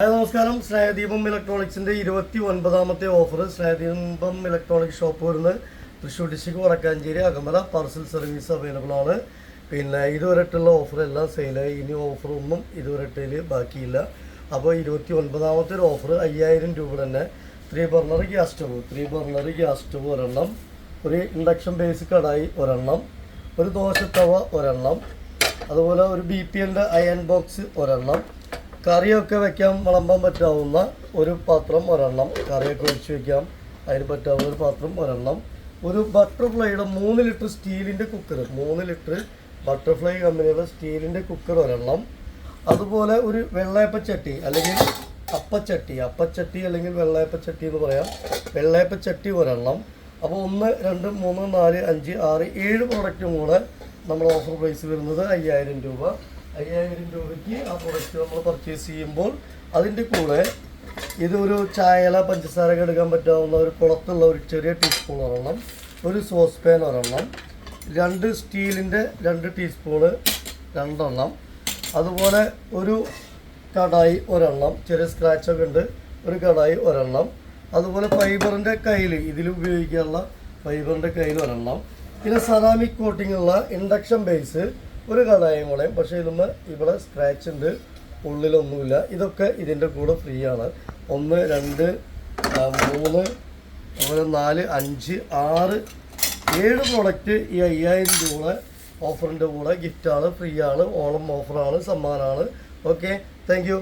നമസ്കാരം. സ്നേഹദീപം ഇലക്ട്രോണിക്സിൻ്റെ 29ാമത്തെ ഓഫർ. സ്നേഹദീപം ഇലക്ട്രോണിക് ഷോപ്പ് വരുന്നത് Thrissur district Vadakkanchery Akamala. Parcel service available ആണ്. പിന്നെ ഇതുവരെയുള്ള ഓഫർ എല്ലാം സെയിലായി. ഇനി ഓഫറൊന്നും ഇതുവരെയിൽ ബാക്കിയില്ല. അപ്പോൾ 29ാമത്തെ ഒരു ഓഫർ 5000 രൂപ തന്നെ 3 ബർണർ ഗ്യാസ് സ്റ്റവ് ഒരെണ്ണം, ഒരു ഇൻഡക്ഷൻ ബേസ് കടായി ഒരെണ്ണം, ഒരു ദോശത്തവ ഒരെണ്ണം, അതുപോലെ ഒരു BPLൻ്റെ അയൺ ബോക്സ് ഒരെണ്ണം, കറിയൊക്കെ വയ്ക്കാൻ വിളമ്പാൻ പറ്റാവുന്ന ഒരു പാത്രം ഒരെണ്ണം, കറിയൊക്കെ ഒഴിച്ച് വയ്ക്കാം അതിന് പറ്റാവുന്ന ഒരു പാത്രം ഒരെണ്ണം, ഒരു ബട്ടർഫ്ലൈയുടെ 3 ലിറ്റർ സ്റ്റീലിൻ്റെ കുക്കർ, 3 ലിറ്റർ ബട്ടർഫ്ലൈ കമ്പനിയുടെ സ്റ്റീലിൻ്റെ കുക്കർ ഒരെണ്ണം, അതുപോലെ ഒരു വെള്ളയപ്പച്ചട്ടി അല്ലെങ്കിൽ അപ്പച്ചട്ടി അല്ലെങ്കിൽ വെള്ളയപ്പച്ചട്ടി എന്ന് പറയാം, വെള്ളയപ്പച്ചട്ടി ഒരെണ്ണം. അപ്പോൾ 1, 2, 3, 4, 5, 6, 7 പ്രോഡക്റ്റും കൂടെ നമ്മൾ ഓഫർ പ്രൈസ് വരുന്നത് 5000 രൂപ. 5000 രൂപയ്ക്ക് ആ പ്രൊഡക്റ്റ് നമ്മൾ പർച്ചേസ് ചെയ്യുമ്പോൾ അതിൻ്റെ കൂടെ ഇതൊരു ചായല പഞ്ചസാര എടുക്കാൻ പറ്റാവുന്ന ഒരു കുളത്തുള്ള ഒരു ചെറിയ ടീസ്പൂൺ ഒരെണ്ണം, ഒരു സോസ് പാൻ ഒരെണ്ണം, 2 സ്റ്റീലിൻ്റെ 2 ടീസ്പൂണ് 2 എണ്ണം, അതുപോലെ ഒരു കടായി ഒരെണ്ണം, ചെറിയ സ്ക്രാച്ചൊക്കെ ഉണ്ട്, ഒരു കടായി ഒരെണ്ണം, അതുപോലെ ഫൈബറിൻ്റെ കയ്യിൽ ഇതിൽ ഉപയോഗിക്കാനുള്ള ഫൈബറിൻ്റെ കയ്യിൽ ഒരെണ്ണം, പിന്നെ സെറാമിക് കോട്ടിംഗ് ഉള്ള ഇൻഡക്ഷൻ ബേസ് ഒരു കടായും കൂടെ. പക്ഷേ ഇവിടെ സ്ക്രാച്ച് ഉണ്ട്, ഉള്ളിലൊന്നുമില്ല. ഇതൊക്കെ ഇതിൻ്റെ കൂടെ ഫ്രീ ആണ്. 1, 2, 3, 4, 5, 6, 7 പ്രോഡക്റ്റ് ഈ 5000 രൂപ ഓഫറിൻ്റെ കൂടെ ഗിഫ്റ്റാണ്, ഫ്രീ ആണ്, ഓണം ഓഫറാണ്, സമ്മാനമാണ്. Okay, thank you.